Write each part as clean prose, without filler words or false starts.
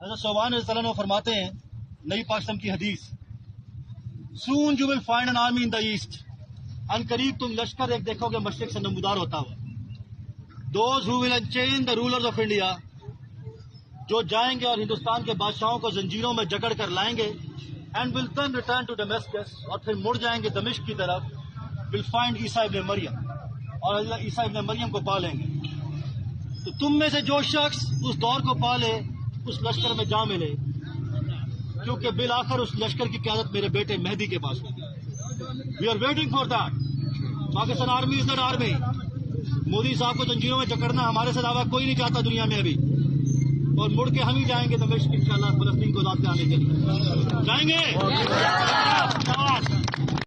हज़रत सोबान रज़ियल्लाहु अन्हु फरमाते हैं, नई पाकिस्तान की हदीस, soon you will find an army in the east, अनकरीब तुम लश्कर एक देखोगे मशरिक से नमूदार होता हुआ। Those who will unchain the rulers of India, जो जाएंगे और हिंदुस्तान के बादशाहों को जंजीरों में जकड़ कर लाएंगे, and will then return to Damascus, और फिर मुड़ जाएंगे दमिश्क की तरफ, विल फाइंड ईसा इब्न मरियम, और हज़रत ईसा इब्न मरियम को पा लेंगे। तो तुम में से जो शख्स उस दौर को पाले उस लश्कर में जा मिले, क्योंकि बिल आखिर उस लश्कर की क़यादत मेरे बेटे मेहदी के पास होगी। We are waiting for that. Pakistan army is that army. Modi साहब को जंजीरों में जकड़ना हमारे से अलावा कोई नहीं चाहता दुनिया में अभी, और मुड़ के हम ही जाएंगे दमिश्क इंशाअल्लाह फलस्तीन को आजाद कराने के लिए जाएंगे।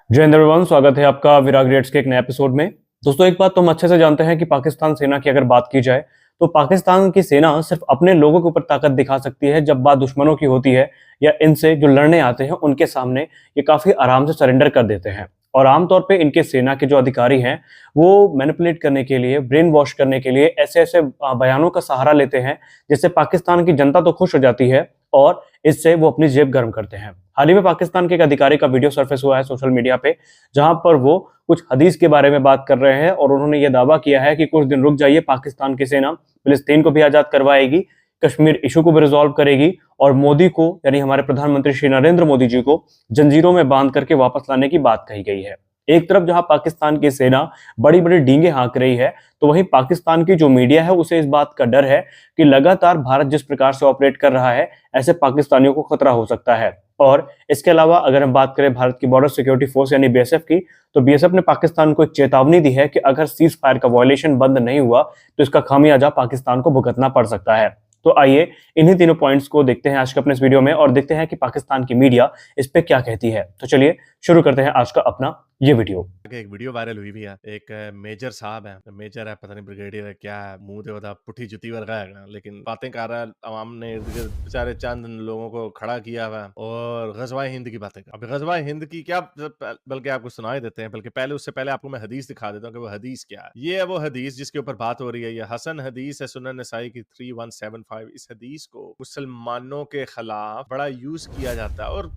जय हिंद एवरीवन, स्वागत है आपका विराग रेट्स के एक नए एपिसोड में। दोस्तों, एक बात तो हम अच्छे से जानते हैं कि पाकिस्तान सेना की अगर बात की जाए तो पाकिस्तान की सेना सिर्फ अपने लोगों के ऊपर ताकत दिखा सकती है। जब बात दुश्मनों की होती है या इनसे जो लड़ने आते हैं उनके सामने ये काफी आराम से सरेंडर कर देते हैं। और आमतौर पे इनके सेना के जो अधिकारी हैं वो मैनिपुलेट करने के लिए, ब्रेन वॉश करने के लिए ऐसे ऐसे बयानों का सहारा लेते हैं जिससे पाकिस्तान की जनता तो खुश हो जाती है और इससे वो अपनी जेब गर्म करते हैं। हाल ही में पाकिस्तान के एक अधिकारी का वीडियो सरफेस हुआ है सोशल मीडिया पे, जहां पर वो कुछ हदीस के बारे में बात कर रहे हैं और उन्होंने ये दावा किया है कि कुछ दिन रुक जाइए, पाकिस्तान की सेना फिलिस्तीन को भी आजाद करवाएगी, कश्मीर इशू को भी रिजॉल्व करेगी और मोदी को, यानी हमारे प्रधानमंत्री श्री नरेंद्र मोदी जी को जंजीरों में बांध करके वापस लाने की बात कही गई है। एक तरफ जहां पाकिस्तान की सेना बड़ी बड़ी डींगे हाँक रही है, तो वहीं पाकिस्तान की जो मीडिया है उसे इस बात का डर है कि लगातार भारत जिस प्रकार से ऑपरेट कर रहा है ऐसे पाकिस्तानियों को खतरा हो सकता है। और इसके अलावा अगर हम बात करें भारत की बॉर्डर सिक्योरिटी फोर्स यानी बीएसएफ की, तो बीएसएफ ने पाकिस्तान को एक चेतावनी दी है कि अगर सीज फायर का वायलेशन बंद नहीं हुआ तो इसका खामियाजा पाकिस्तान को भुगतना पड़ सकता है। तो आइए इन्हीं तीनों पॉइंट्स को देखते हैं आज के अपने इस वीडियो में और देखते हैं कि पाकिस्तान की मीडिया इस पे क्या कहती है। तो चलिए शुरू करते हैं आज का अपना ये वीडियो। एक वीडियो वायरल हुई भी है, एक मेजर साहब है, मेजर है पता नहीं ब्रिगेडियर है क्या है, मुंह दे बता पुठी जुती वर्गा है, लेकिन बातें कर रहा है। अवाम ने इर्द गिर्द बेचारे चंद लोगों को खड़ा किया हुआ है और गजवा हिंद की बातें कर। अब गजवा हिंद की क्या, बल्कि आपको सुना ही देते हैं, बल्कि पहले उससे पहले आपको मैं हदीस दिखा देता हूँ कि वो हदीस क्या है। ये है वो हदीस जिसके ऊपर बात हो रही है। ये हसन हदीस है, सुनन नसाई की 3175। इस हदीस को मुसलमानों के खिलाफ बड़ा यूज किया जाता है और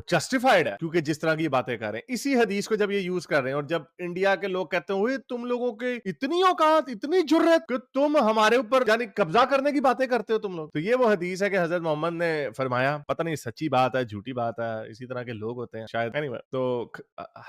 जस्टिफाइड है, क्योंकि जिस तरह की बातें कर रहे हैं इसी हदीस को जब ये यूज कर रहे हैं और जब इंडिया के लोग कहते हैं तुम लोगों के इतनी औकात, इतनी जुर्रत कि तुम हमारे ऊपर यानी कब्जा करने की बातें करते हो तुम लोग। तो ये वो हदीस है कि हजरत मोहम्मद ने फरमाया, पता नहीं सच्ची बात है झूठी बात है, इसी तरह के लोग होते हैं शायद। anyway, तो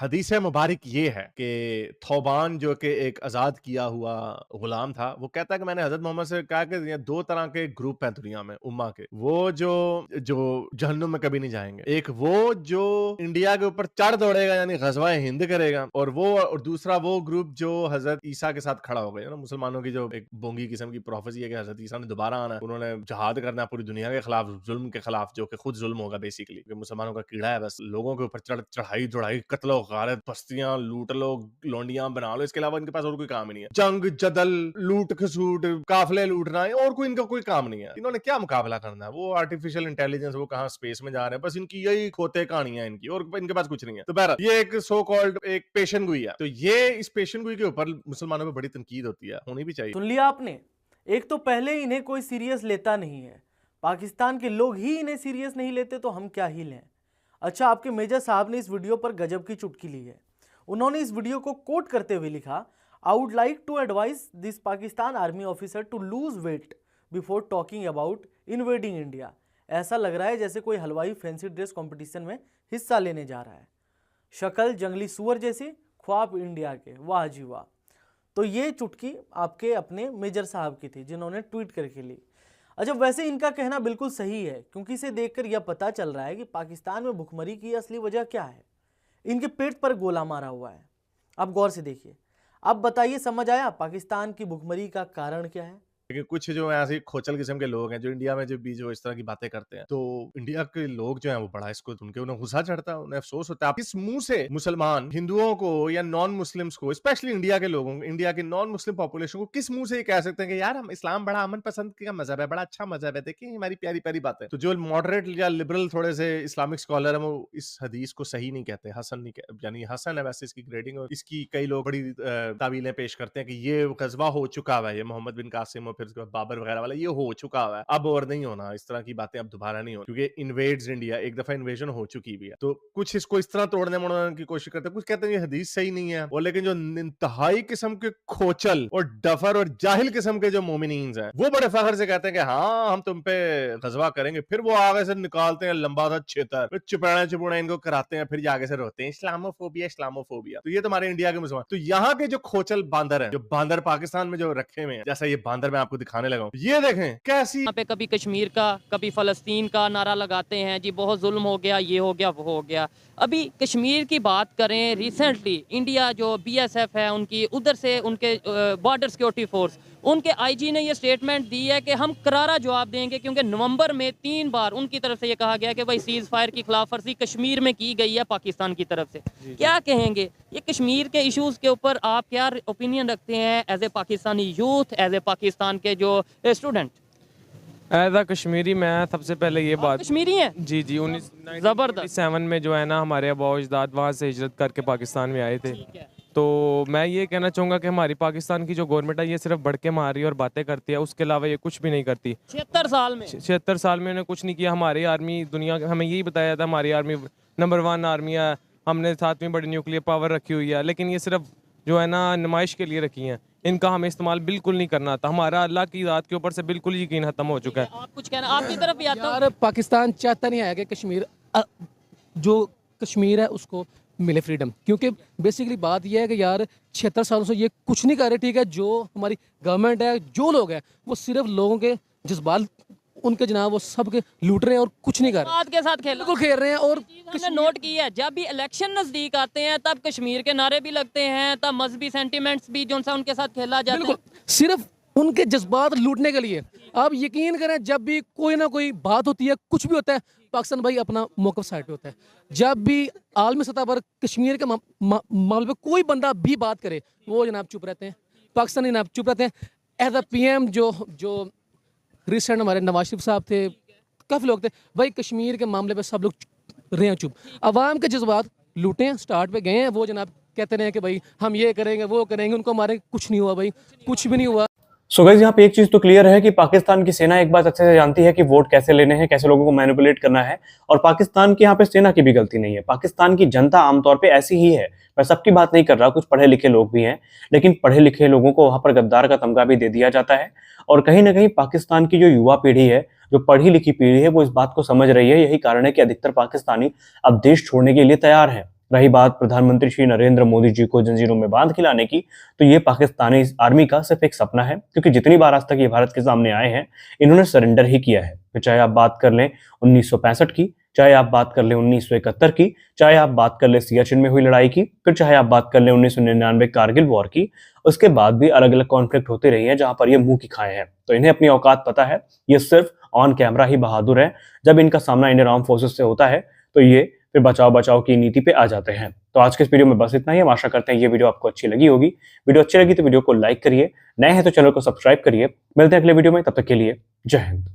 हदीस मुबारक ये है कि थौबान जो कि एक आजाद किया हुआ गुलाम था, वो कहता है कि मैंने हजरत मोहम्मद से कहा कि दो तरह के ग्रुप हैं दुनिया में उम्मा के, वो जो जहन्नुम में कभी नहीं जाएंगे। एक वो जो इंडिया के ऊपर चढ़ दौड़ेगा यानी गजवा हिंद करेगा, और दूसरा वो ग्रुप जो हजरत ईसा के साथ खड़ा हो गया। मुसलमानों की जो एक बोंगी किस्म की प्रोफेसी है कि हजरत ईसा ने दोबारा आना, उन्होंने जहाद करना पूरी दुनिया के खिलाफ, जुल्म के खिलाफ, जो कि खुद जुल्म होगा बेसिकली, मुसलमानों का कीड़ा है बस। लोगों के ऊपर चढ़ाई दौड़ाई, कत्लो गारत, बस्तियां लूट लो, लौंडियां बना लो, इसके अलावा इनके पास और कोई काम ही नहीं है। जंग जदल, लूट खसूट, काफले लूटना, और कोई इनका कोई काम नहीं है। इन्होंने क्या मुकाबला करना है? वो आर्टिफिशियल इंटेलिजेंस, वो कहाँ स्पेस में जा रहे हैं, बस इनकी यही खोते कहानियां इनकी, और इनके पास कुछ नहीं है। तो बहरहाल ये एक सो कॉल्ड एक पेशन गोई है। तो ये इस पेशन गोई के ऊपर मुसलमानों पे बड़ी तनकीद होती है, होनी भी चाहिए। सुन लिया आपने। एक तो पहले इन्हें कोई सीरियस लेता नहीं है, पाकिस्तान के लोग ही इन्हें सीरियस नहीं लेते तो हम क्या ही लें। अच्छा, आपके मेजर साहब ने इस वीडियो पर गजब की चुटकी ली है। उन्होंने इस वीडियो को कोट करते हुए लिखा, I would like to advice this Pakistan army officer to lose weight before talking about invading India. ऐसा लग रहा है जैसे कोई हलवाई फैंसी ड्रेस कॉम्पिटिशन में हिस्सा लेने जा रहा है। शक्ल जंगली सुअर जैसी, ख्वाब इंडिया के, वाह जी वाह। तो ये चुटकी आपके अपने मेजर साहब की थी जिन्होंने ट्वीट करके ली। अच्छा, वैसे इनका कहना बिल्कुल सही है, क्योंकि इसे देखकर यह पता चल रहा है कि पाकिस्तान में भुखमरी की असली वजह क्या है। इनके पेट पर गोला मारा हुआ है। आप गौर से देखिए, अब बताइए समझ आया पाकिस्तान की भुखमरी का कारण क्या है। लेकिन कुछ जो ऐसे खोचल किस्म के लोग हैं जो इंडिया में जो इस तरह की बातें करते हैं, तो इंडिया के लोग जो हैं वो बड़ा इसको उन्हें गुस्सा चढ़ता है, उन्हें अफसोस होता है। किस मुंह से मुसलमान हिंदुओं को या नॉन मुस्लिम्स को, स्पेशली इंडिया के लोगों, इंडिया की नॉन मुस्लिम पॉपुलेशन को किस मुंह से ये कह सकते हैं कि यार हम इस्लाम बड़ा अमन पसंद का मजहब है, बड़ा अच्छा मजहब है, देखिए हमारी प्यारी प्यारी बातें। तो जो मॉडरेट या लिबरल थोड़े से इस्लामिक स्कॉलर है वो इस हदीस को सही नहीं कहते, हसन नहीं कहते, यानी हसन है वैसे इसकी ग्रेडिंग, और इसकी कई लोग बड़ी तावीलें पेश करते हैं कि ये गजवा हो चुका है, ये मोहम्मद बिन कासिम फिर उसके बाद बाबर वगैरह वाला, ये हो चुका हुआ है, अब और नहीं होना, इस तरह की बातें अब दोबारा नहीं हो, क्योंकि इन्वेड्स इंडिया, एक दफा इन्वेजन हो चुकी भी है। तो कुछ इसको इस तरह तोड़ने मोड़ने की कोशिश करते हैं, कुछ कहते हैं ये हदीस सही नहीं है, और लेकिन जो इंतहाई किस्म के खोचल और डफर और जाहिल किस्म के जो मोमिनीन्स हैं, वो बड़े फखर से कहते हैं कि हाँ हम तुम पे गजवा करेंगे, फिर वो आगे से निकालते हैं लंबा सा छेतर, फिर चुपड़ा चुपड़ा इनको कराते हैं, फिर आगे से रोते हैं इस्लामोफोबिया इस्लामोफोबिया। तो ये तुम्हारे इंडिया के मुसलमान, तो यहाँ के जो खोचल बांदर हैं, जो बांदर पाकिस्तान में जो रखे हुए हैं, जैसा ये बांदर मैं आपको दिखाने लगा हूं, ये देखें कैसी यहाँ पे कभी कश्मीर का कभी फ़लस्तीन का नारा लगाते हैं जी, बहुत जुल्म हो गया, ये हो गया, वो हो गया। अभी कश्मीर की बात करें, रिसेंटली इंडिया जो BSF है उनकी, उधर से उनके बॉर्डर सिक्योरिटी फोर्स, उनके IG ने ये स्टेटमेंट दी है कि हम करारा जवाब देंगे, क्योंकि नवंबर में 3 बार उनकी तरफ से ये कहा गया कि भाई सीज़ फायर की खिलाफ वर्जी कश्मीर में की गई है पाकिस्तान की तरफ से। क्या कहेंगे ये कश्मीर के इश्यूज़ के ऊपर, आप क्या ओपिनियन रखते हैं as a Pakistani youth, as a Pakistan के जो स्टूडेंट? एज अ कश्मीरी मैं सबसे पहले ये बात, कश्मीरी हैं जी जी, जबरदस्त 1947 में जो है ना हमारे अबा अजदाद वहाँ से हिजरत करके पाकिस्तान में आए थे। ठीक है। तो मैं ये कहना चाहूँगा कि हमारी पाकिस्तान की जो गवर्नमेंट है ये सिर्फ बढ़ के मार रही है और बातें करती है, उसके अलावा ये कुछ भी नहीं करती। 76 साल में 76 साल में उन्होंने कुछ नहीं किया। हमारी आर्मी, दुनिया हमें यही बताया था हमारी आर्मी नंबर 1 आर्मी है, हमने 7वीं बड़ी न्यूक्लियर पावर रखी हुई है, लेकिन ये सिर्फ जो है ना नुमाइश के लिए रखी हैं, इनका हमें इस्तेमाल बिल्कुल नहीं करना था। हमारा अल्लाह की ज़ात के ऊपर से बिल्कुल यकीन खत्म हो चुका है। आप कुछ कहना, आपकी तरफ भी आता यार पाकिस्तान चाहता नहीं है कि कश्मीर जो कश्मीर है उसको मिले फ्रीडम, क्योंकि बेसिकली बात यह है कि यार 76 सालों से ये कुछ नहीं कर रहे। ठीक है, जो हमारी गवर्नमेंट है, जो लोग हैं, वो सिर्फ लोगों के जज्बात उनके जनाब वो सब के लूट रहे हैं और कुछ नहीं कर रहे, बात के साथ खेल बिल्कुल खेल रहे हैं। और हमने नोट किया है, जब भी इलेक्शन नजदीक आते हैं तब कश्मीर के नारे भी लगते हैं, तब मजहबी सेंटिमेंट्स भी जो सा उनके साथ खेला जाता है। बिल्कुल सिर्फ उनके जज्बात लूटने के लिए। आप यकीन करें, जब भी कोई ना कोई बात होती है, कुछ भी होता है, पाकिस्तान भाई अपना मौक़िफ़ साइड पे होता है। जब भी आलमी सतह पर कश्मीर के मामले पे कोई बंदा भी बात करे, वो जनाब चुप रहते हैं, पाकिस्तानी जनाब चुप रहते हैं। एज अ PM जो रिसेंट हमारे नवाज शरीफ साहब थे, काफ़ी लोग थे भाई, कश्मीर के मामले पे सब लोग रहे हैं चुप। अवाम के जज्बात लूटे हैं, स्टार्ट पे गए हैं, वो जनाब कहते रहे कि भाई हम ये करेंगे वो करेंगे, उनको हमारे कुछ नहीं हुआ भाई, कुछ भी नहीं हुआ। सो गाइस, यहाँ पे एक चीज तो क्लियर है कि पाकिस्तान की सेना एक बात अच्छे से जानती है कि वोट कैसे लेने हैं, कैसे लोगों को मैनिपुलेट करना है, और पाकिस्तान की यहाँ पे सेना की भी गलती नहीं है। पाकिस्तान की जनता आमतौर पे ऐसी ही है। मैं सबकी बात नहीं कर रहा, कुछ पढ़े लिखे लोग भी हैं, लेकिन पढ़े लिखे लोगों को वहां पर गद्दार का तमगा भी दे दिया जाता है। और कहीं ना कहीं पाकिस्तान की जो युवा पीढ़ी है, जो पढ़ी लिखी पीढ़ी है, वो इस बात को समझ रही है। यही कारण है कि अधिकतर पाकिस्तानी अब देश छोड़ने के लिए तैयार है। रही बात प्रधानमंत्री श्री नरेंद्र मोदी जी को जंजीरों में बांध के लाने की, तो ये पाकिस्तानी आर्मी का सिर्फ एक सपना है, क्योंकि जितनी बार आज तक ये भारत के सामने आए हैं, इन्होंने सरेंडर ही किया है। फिर चाहे आप बात कर लें 1965 की, चाहे आप बात कर लें 1971 की, चाहे आप बात कर लें सियाचिन में हुई लड़ाई की, फिर चाहे आप बात कर लें 1999 कारगिल वॉर की, उसके बाद भी अलग अलग कॉन्फ्लिक्ट होते रही हैं जहां पर ये मुंह की खाए हैं। तो इन्हें अपनी औकात पता है। ये सिर्फ ऑन कैमरा ही बहादुर है, जब इनका सामना इंडियन आर्म फोर्सेस से होता है तो ये फिर बचाव बचाव की नीति पे आ जाते हैं। तो आज के इस वीडियो में बस इतना ही। हम आशा करते हैं ये वीडियो आपको अच्छी लगी होगी। वीडियो अच्छी लगी तो वीडियो को लाइक करिए, नए हैं तो चैनल को सब्सक्राइब करिए। मिलते हैं अगले वीडियो में, तब तक के लिए जय हिंद।